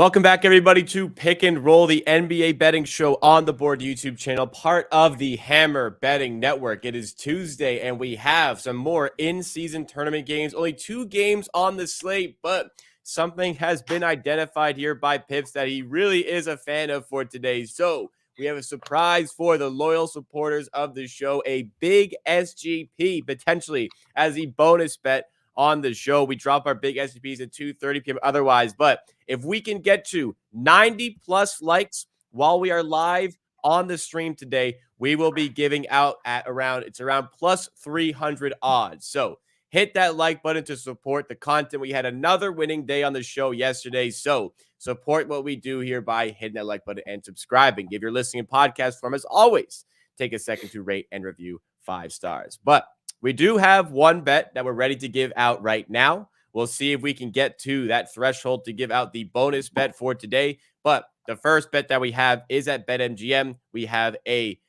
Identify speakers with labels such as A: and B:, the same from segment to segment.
A: Welcome back, everybody, to Pick and Roll, the NBA betting show on the Board YouTube channel, part of the Hammer Betting Network. It is Tuesday, and we have some more in-season tournament games. Only 2 games on the slate, but something has been identified here by Pips that he really is a fan of for today. So we have a surprise for the loyal supporters of the show, a big SGP, potentially as the bonus bet on the show. We drop our big SGPs at 2:30 p.m. otherwise, but if we can get to 90 plus likes while we are live on the stream today, we will be giving out at around plus 300 odds. So hit that like button to support the content. We had another winning day on the show yesterday. So support what we do here by hitting that like button and subscribing. Give your listening podcast form, as always, take a second to rate and review 5 stars. But we do have one bet that we're ready to give out right now. We'll see if we can get to that threshold to give out the bonus bet for today. But the first bet that we have is at BetMGM. We have a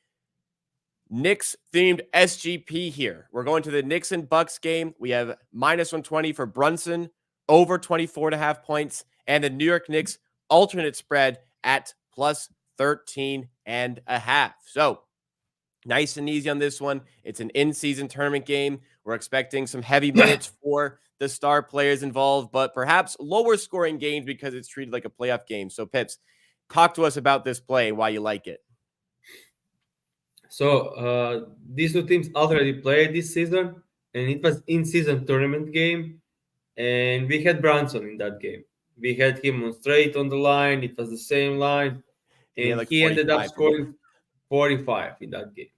A: Knicks-themed SGP here. We're going to the Knicks and Bucks game. We have minus 120 for Brunson, over 24.5 points, and the New York Knicks alternate spread at plus 13.5. So nice and easy on this one. It's an in-season tournament game. We're expecting some heavy minutes for the star players involved, but perhaps lower scoring games because it's treated like a playoff game. So, Pips, talk to us about this play and why you like it.
B: So these two teams already played this season, and it was in-season tournament game, and we had Brunson in that game. We had him on straight on the line. It was the same line, and
A: Like
B: he ended up scoring 45 in that game.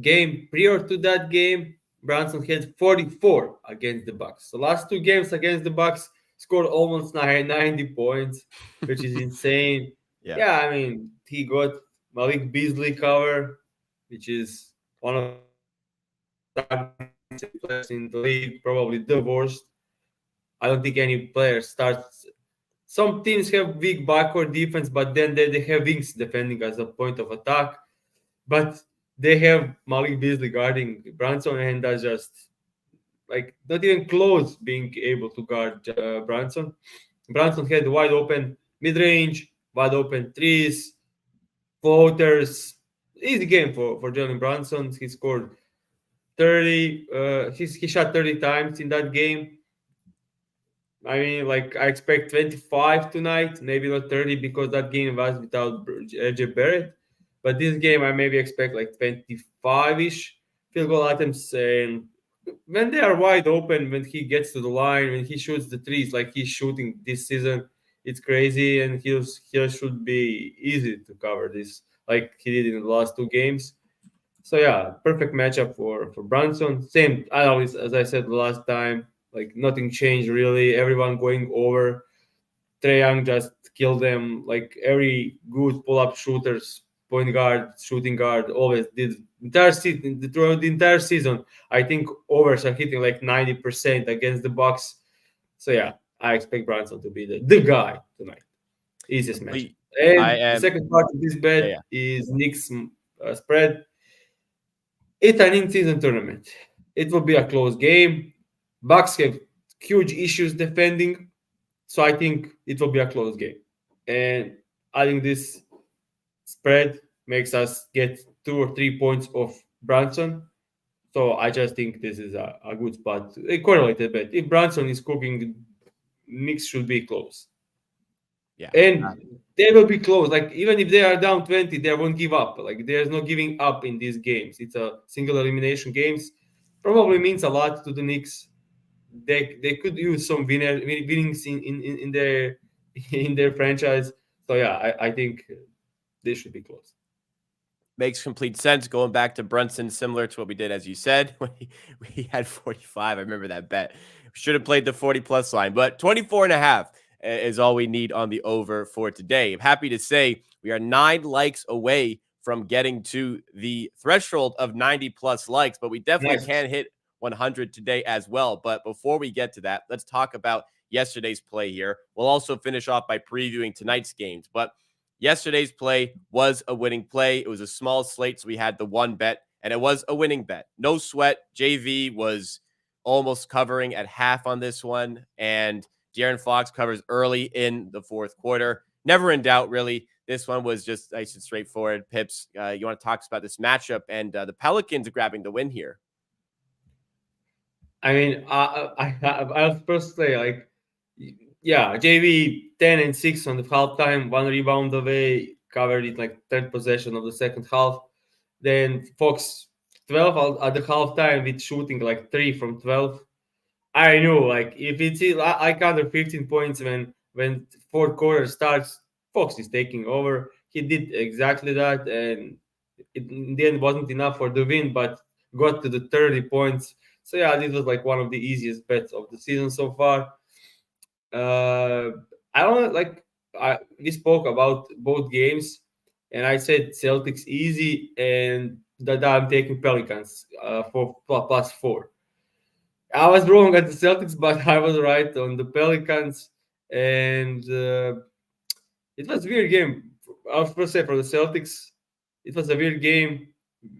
B: Game prior to that game, Brunson had 44 against the Bucks. The last 2 games against the Bucks scored almost 90 points, which is insane. Yeah, I mean, he got Malik Beasley cover, which is one of the players in the league, probably the worst. I don't think any player starts. Some teams have weak backcourt defense, but then they have wings defending as a point of attack. But they have Malik Beasley guarding Brunson, and that's just like not even close being able to guard Brunson. Brunson had wide open mid-range, wide open threes, floaters. Easy game for Jalen Brunson. He scored 30. He shot 30 times in that game. I mean, like, I expect 25 tonight, maybe not 30 because that game was without RJ Barrett. But this game, I maybe expect like 25-ish field goal attempts. And when they are wide open, when he gets to the line, when he shoots the threes like he's shooting this season, it's crazy. And he should be easy to cover this like he did in the last 2 games. So, yeah, perfect matchup for Brunson. Same, as I said the last time, like nothing changed really. Everyone going over. Trae Young just killed them. Like every good pull-up shooters, point guard, shooting guard, always did. Throughout the entire season, I think overs are hitting like 90% against the Bucks. So yeah, I expect Brunson to be the guy tonight. Easiest match. And the second part of this bet is Knicks spread. It's an in-season tournament. It will be a close game. Bucks have huge issues defending, so I think it will be a close game. And I think this spread makes us get 2 or 3 points of Brunson. So I just think this is a good spot. A correlated bet. If Brunson is cooking, Knicks should be close. Yeah, and they will be close. Like even if they are down 20, they won't give up. Like there's no giving up in these games. It's a single elimination games. Probably means a lot to the Knicks. They could use some winnings in their franchise. So yeah, I think they should be close.
A: Makes complete sense. Going back to Brunson, similar to what we did, as you said, when we had 45. I remember that bet. Should have played the 40-plus line, but 24.5 is all we need on the over for today. I'm happy to say we are 9 likes away from getting to the threshold of 90-plus likes, but we definitely can hit 100 today as well. But before we get to that, let's talk about yesterday's play here. We'll also finish off by previewing tonight's games, but yesterday's play was a winning play. It was a small slate, so we had the one bet, and it was a winning bet. No sweat. JV was almost covering at half on this one, and De'Aaron Fox covers early in the fourth quarter. never in doubt, really. This one was just nice and straightforward. Pips, you want to talk about this matchup and the Pelicans grabbing the win here?
B: I mean, I'll first say, like, yeah, JV 10 and 6 on the halftime, one rebound away, covered it like third possession of the second half. Then Fox 12 at the halftime with shooting like 3 from 12. I knew, like, if it's like under 15 points when fourth quarter starts, Fox is taking over. He did exactly that, and it in the end wasn't enough for the win, but got to the 30 points. So yeah, this was like one of the easiest bets of the season so far. Uh, I don't like. We spoke about both games, and I said Celtics easy, and that I'm taking Pelicans for plus 4. I was wrong at the Celtics, but I was right on the Pelicans, and it was a weird game. I was supposed to say for the Celtics, it was a weird game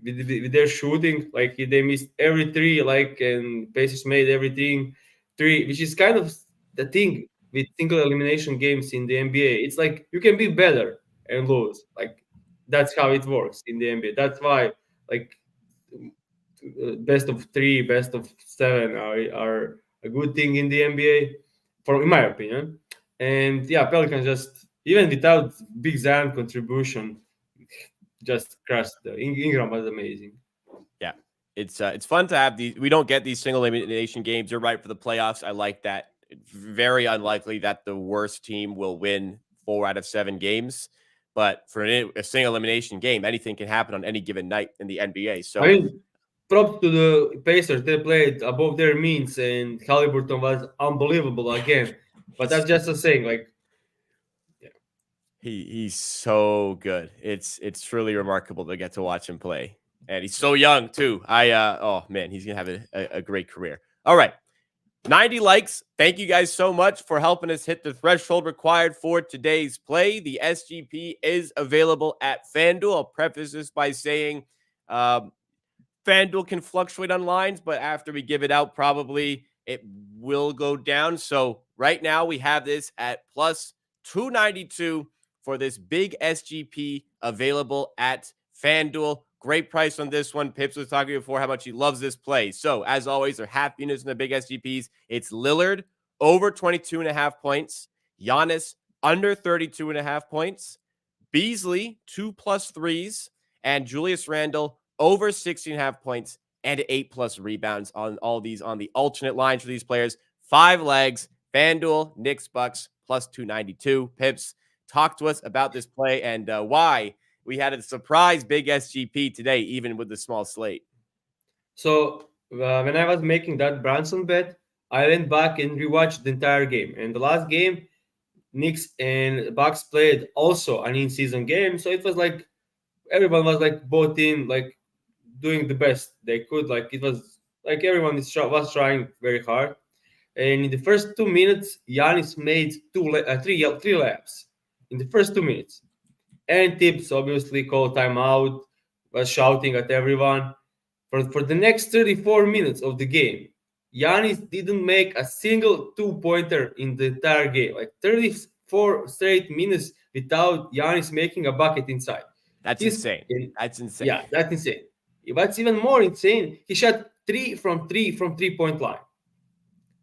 B: with their shooting. Like they missed every three, like, and Pacers made everything three, which is kind of the thing with single elimination games in the NBA. It's like you can be better and lose. Like that's how it works in the NBA. That's why, like, best of three, best of seven are a good thing in the NBA, for in my opinion. And yeah, Pelicans just even without Big Zion contribution, just crushed. Ingram was amazing.
A: Yeah, it's fun to have these. We don't get these single elimination games. You're right for the playoffs. I like that. It's very unlikely that the worst team will win 4 out of 7 games. But for a single elimination game, anything can happen on any given night in the NBA.
B: I
A: So
B: mean, props to the Pacers. They played above their means, and Halliburton was unbelievable again. But that's just a saying. Like, yeah.
A: he's so good. It's truly remarkable to get to watch him play, and he's so young too. Oh man, he's gonna have a great career. All right. 90 likes. Thank you guys so much for helping us hit the threshold required for today's play. The SGP is available at FanDuel. I'll preface this by saying um, FanDuel can fluctuate on lines, but after we give it out, probably it will go down. So right now we have this at plus 292 for this big SGP available at FanDuel. Great price on this one. Pips was talking before how much he loves this play. So as always, there are half units in the big SGPs. It's Lillard over 22.5 points, Giannis under 32.5 points, Beasley 2+ threes, and Julius Randle over 16.5 points and 8+ rebounds on all these on the alternate lines for these players. 5 legs, FanDuel, Knicks, Bucks plus 292. Pips, talk to us about this play and why we had a surprise big SGP today, even with the small slate.
B: So when I was making that Branson bet, I went back and rewatched the entire game. And the last game, Knicks and Bucks played also an in-season game. So it was like everyone was like both in, like doing the best they could. Like it was like everyone was trying very hard. And in the first 2 minutes, Giannis made three laps in the first 2 minutes. And Tips obviously called timeout, was shouting at everyone. For the next 34 minutes of the game, Giannis didn't make a single two-pointer in the entire game. Like 34 straight minutes without Giannis making a bucket inside.
A: That's
B: He's
A: insane.
B: in,
A: That's insane.
B: yeah, that's insane. What's even more insane, he shot 3 from 3 point line.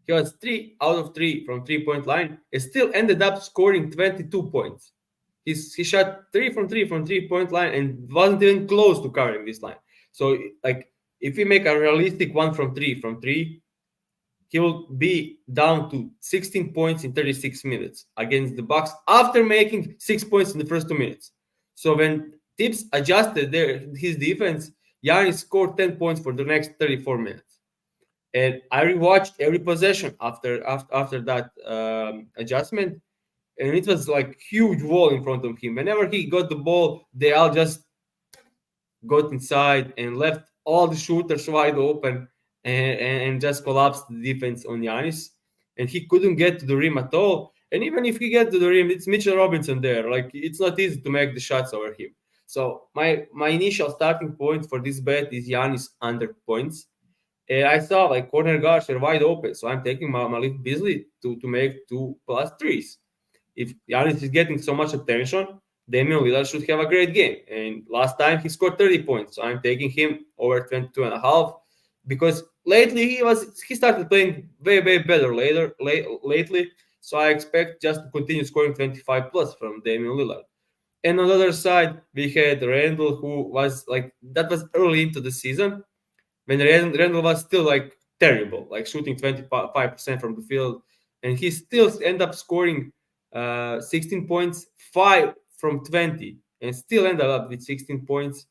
B: He was 3 out of 3 from 3 point line and still ended up scoring 22 points. He shot 3 from 3 point line and wasn't even close to covering this line. So, like, if we make a realistic 1 from 3, he will be down to 16 points in 36 minutes against the Bucks after making 6 points in the first 2 minutes. So when Tips adjusted his defense, Giannis scored 10 points for the next 34 minutes. And I rewatched every possession after that adjustment, and it was like huge wall in front of him. Whenever he got the ball, they all just got inside and left all the shooters wide open and just collapsed the defense on Giannis. And he couldn't get to the rim at all. And even if he gets to the rim, it's Mitchell Robinson there. Like it's not easy to make the shots over him. So my initial starting point for this bet is Giannis under points. And I saw like corner guards are wide open, so I'm taking Malik Beasley to make 2+3s. if Giannis is getting so much attention, Damian Lillard should have a great game. And last time he scored 30 points. So I'm taking him over 22.5 because lately he started playing way better lately. So I expect just to continue scoring 25 plus from Damian Lillard. And on the other side, we had Randall, who was like that was early into the season when Randall was still like terrible, like shooting 25% from the field, and he still ended up scoring 16 points, 5 from 20, and still ended up with 16 points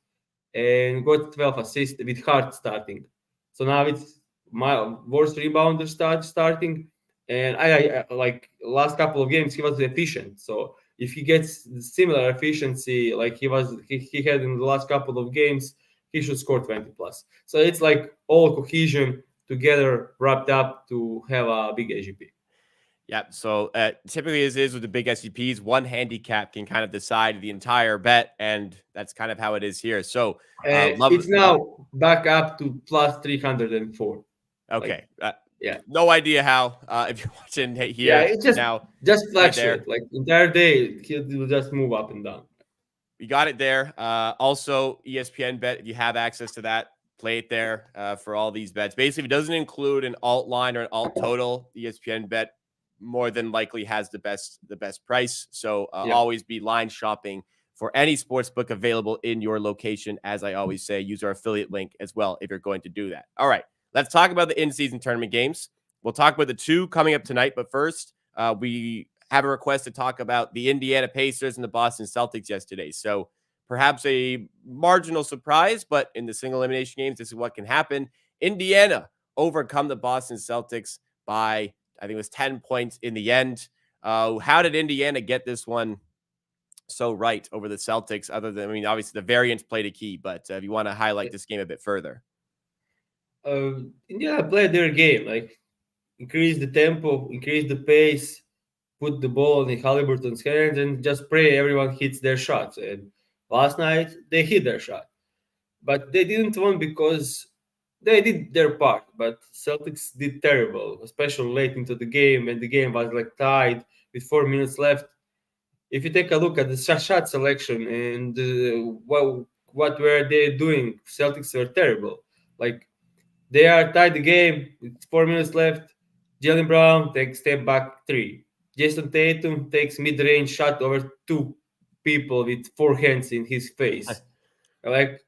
B: and got 12 assists with Hart starting. So now it's my worst rebounder starting, and I like last couple of games he was efficient. So if he gets similar efficiency like he had in the last couple of games, he should score 20 plus. So it's like all cohesion together wrapped up to have a big AGP.
A: Yeah, so typically as is with the big SCPs, one handicap can kind of decide the entire bet, and that's kind of how it is here. So love,
B: It's now back up to plus 304.
A: okay.
B: Like, yeah.
A: No idea how. If you're watching
B: Yeah,
A: here
B: it just
A: now, right there.
B: fluctuate like entire day. He'll just move up and down.
A: We got it there. Also, ESPN bet, if you have access to that, play it there for all these bets. Basically, if it doesn't include an alt line or an alt total, ESPN bet more than likely has the best price. So always be line shopping for any sports book available in your location. As I always say, use our affiliate link as well if you're going to do that. All right, let's talk about the in-season tournament games. We'll talk about the two coming up tonight, but first, we have a request to talk about the Indiana Pacers and the Boston Celtics yesterday. So perhaps a marginal surprise, but in the single elimination games, this is what can happen. Indiana overcome the Boston Celtics by, I think it was 10 points in the end. How did Indiana get this one so right over the Celtics? Other than, I mean, obviously the variance played a key, but if you want to highlight this game a bit further.
B: Indiana played their game, like increase the tempo, increase the pace, put the ball in Halliburton's hands, and just pray everyone hits their shots. And last night they hit their shot, but they didn't win because they did their part. But Celtics did terrible, especially late into the game when the game was like tied with 4 minutes left. If you take a look at the shot selection and what were they doing, Celtics were terrible. Like they are tied the game with 4 minutes left. Jalen Brown takes step back three. Jason Tatum takes mid-range shot over two people with four hands in his face. Like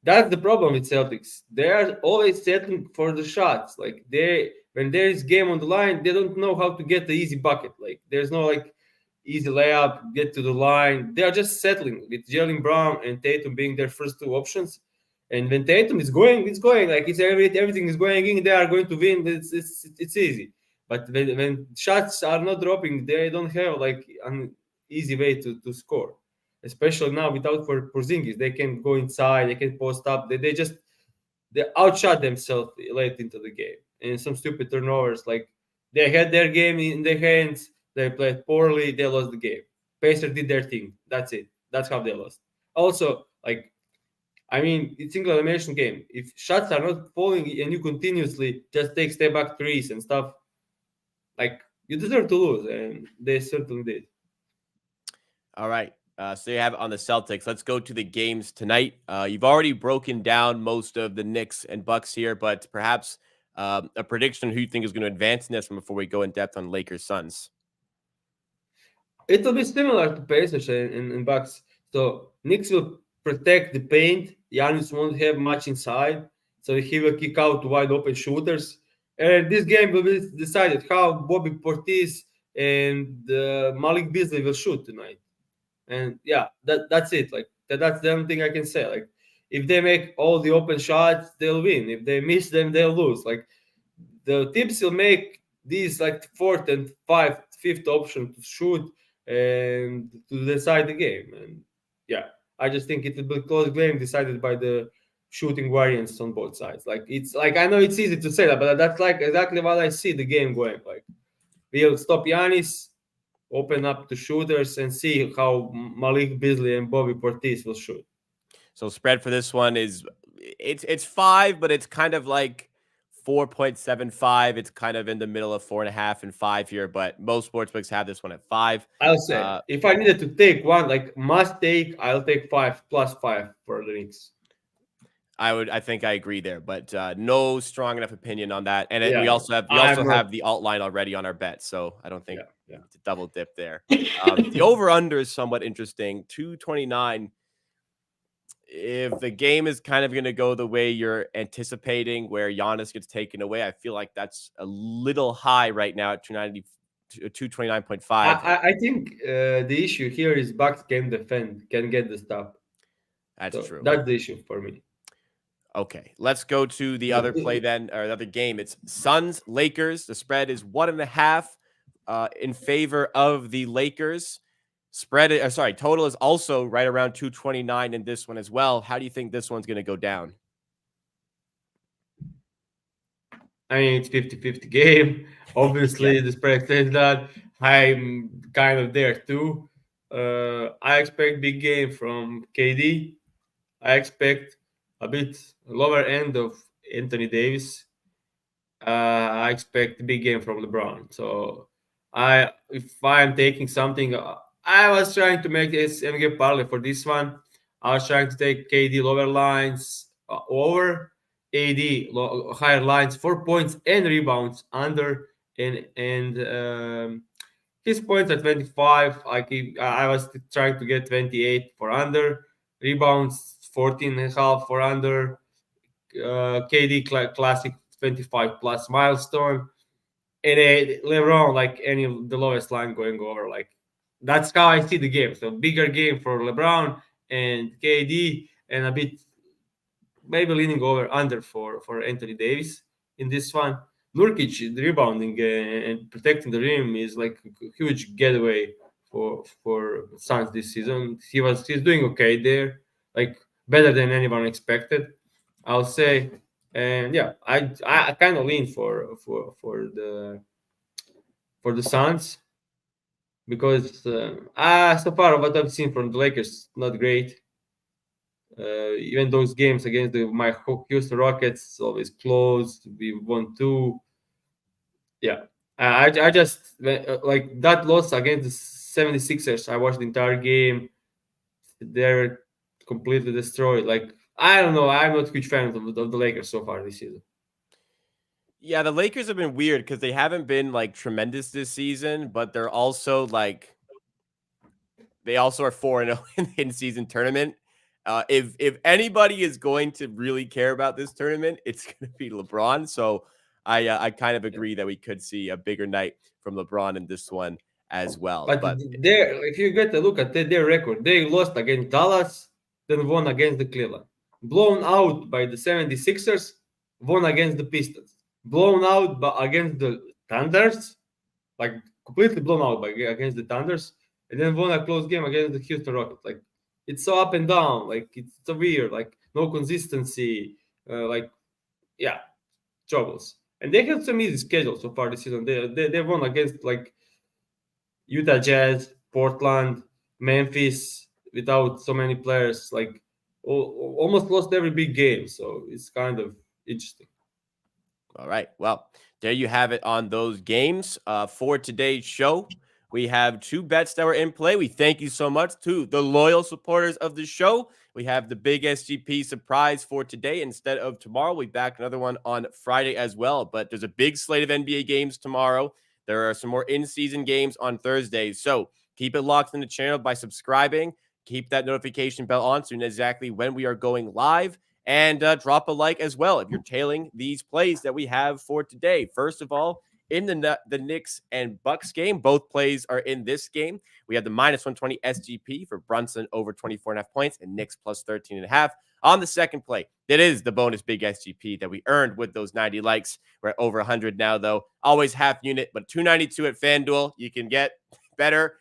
B: that's the problem with Celtics. They are always settling for the shots. Like they when there is game on the line, they don't know how to get the easy bucket. Like there's no like easy layup, get to the line. They are just settling with Jalen Brown and Tatum being their first two options. And when Tatum is going, it's going. Like everything is going in. They are going to win. It's easy. But when shots are not dropping, they don't have like an easy way to score. Especially now without Porzingis, they can go inside, they can post up. They outshot themselves late into the game, and some stupid turnovers. Like they had their game in their hands, they played poorly, they lost the game. Pacers did their thing. That's it. That's how they lost. Also, like I mean, it's single elimination game. If shots are not falling and you continuously just take step back threes and stuff, like you deserve to lose, and they certainly did.
A: All right. So you have it on the Celtics. Let's go to the games tonight. You've already broken down most of the Knicks and Bucks here, but perhaps a prediction who you think is going to advance in this one before we go in depth on Lakers Suns.
B: It'll be similar to Pacers and Bucks. So Knicks will protect the paint. Giannis won't have much inside, so he will kick out wide open shooters. And this game will be decided how Bobby Portis and Malik Beasley will shoot tonight. And yeah, that's it. Like that's the only thing I can say. Like if they make all the open shots, they'll win. If they miss them, they'll lose. Like the tips will make these like fourth and fifth option to shoot and to decide the game. And yeah, I just think it will be a close game decided by the shooting variance on both sides. Like it's like I know it's easy to say that, but that's like exactly what I see the game going. Like we'll stop Giannis, open up to shooters, and see how Malik Beasley and Bobby Portis will shoot.
A: So spread for this one is it's 5, but it's kind of like 4.75. It's kind of in the middle of 4.5 and 5 here, but most sportsbooks have this one at 5.
B: I'll say if I needed to take one, like must take, I'll take 5 + 5 for the Knicks.
A: I think I agree there, but no strong enough opinion on that. And we
B: Yeah,
A: also
B: I'm not.
A: have the alt line already on our bet, so I don't think
B: Yeah,
A: we
B: yeah.
A: need to double dip there. The over under is somewhat interesting, 229. If the game is kind of going to go the way you're anticipating, where Giannis gets taken away, I feel like that's a little high right now at 229.5.
B: I think the issue here is Bucks can defend, can get the stop.
A: That's
B: So
A: true.
B: that's the issue for me.
A: Okay, let's go to the other play then, or the other game. It's Suns Lakers. The spread is 1.5 in favor of the Lakers. Total is also right around 229 in this one as well. How do you think this one's going to go down?
B: I mean, it's 50-50 game. Obviously,
A: Yeah.
B: the spread says that. I'm kind of there too. I expect big game from KD. I expect a bit lower end of Anthony Davis. I expect big game from LeBron. So if I'm taking something, I was trying to make this MG parlay for this one. I was trying to take KD lower lines over, AD higher lines, 4 points and rebounds under, and his points at 25. I was trying to get 28 for under, rebounds 14 and a half for under, KD classic 25 plus milestone, and LeBron like any the lowest line going over. Like that's how I see the game. So bigger game for LeBron and KD, and a bit maybe leaning over under for Anthony Davis in this one. Nurkic rebounding and protecting the rim is like a huge getaway for Suns this season. He's doing okay there, like better than anyone expected, I'll say. And yeah, I kind of lean for the Suns because so far what I've seen from the Lakers not great. Even those games against my Houston Rockets always close. We won two. Yeah, I just like that loss against the 76ers. I watched the entire game. They're completely destroyed. Like I don't know. I'm not a huge fan of the Lakers so far this season.
A: Yeah, the Lakers have been weird because they haven't been like tremendous this season, but they're also like they also are 4-0 in the in-season tournament. If anybody is going to really care about this tournament, it's going to be LeBron. So I kind of agree that we could see a bigger night from LeBron in this one as well.
B: But
A: But
B: if you get a look at their record, they lost against Dallas, then won against the Cleveland. Blown out by the 76ers, won against the Pistons. Blown out against the Thunders, like completely blown out against the Thunders, and then won a close game against the Houston Rockets. Like it's so up and down, like it's so weird, like no consistency, like yeah, troubles. And they have some easy schedule so far this season. They won against like Utah Jazz, Portland, Memphis without so many players. Like almost lost every big game, so it's kind of interesting.
A: all right. Well, there you have it on those games. For today's show, we have 2 bets that were in play. We thank you so much to the loyal supporters of the show. We have the big SGP surprise for today instead of tomorrow. We back another one on Friday as well. But there's a big slate of NBA games tomorrow. There are some more in-season games on Thursday. So keep it locked in the channel by subscribing. Keep that notification bell on so you know exactly when we are going live. And drop a like as well if you're tailing these plays that we have for today. First of all, in the Knicks and Bucks game, both plays are in this game. We have the -120 SGP for Brunson over 24.5 points and Knicks plus 13.5. On the second play, it is the bonus big SGP that we earned with those 90 likes. We're at over 100 now, though. Always half unit, but 292 at FanDuel. You can get better.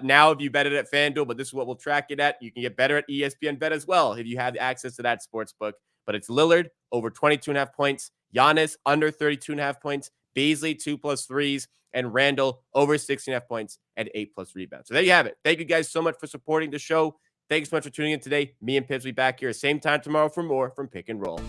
A: Now, if you bet it at FanDuel, but this is what we'll track it at, you can get better at ESPN Bet as well if you have access to that sports book. But it's Lillard over 22.5 points, Giannis under 32.5 points, Beasley 2+ threes, and Randall over 16.5 points and 8+ rebounds. So there you have it. Thank you guys so much for supporting the show. Thanks so much for tuning in today. Me and Pips will be back here same time tomorrow for more from Pick and Roll.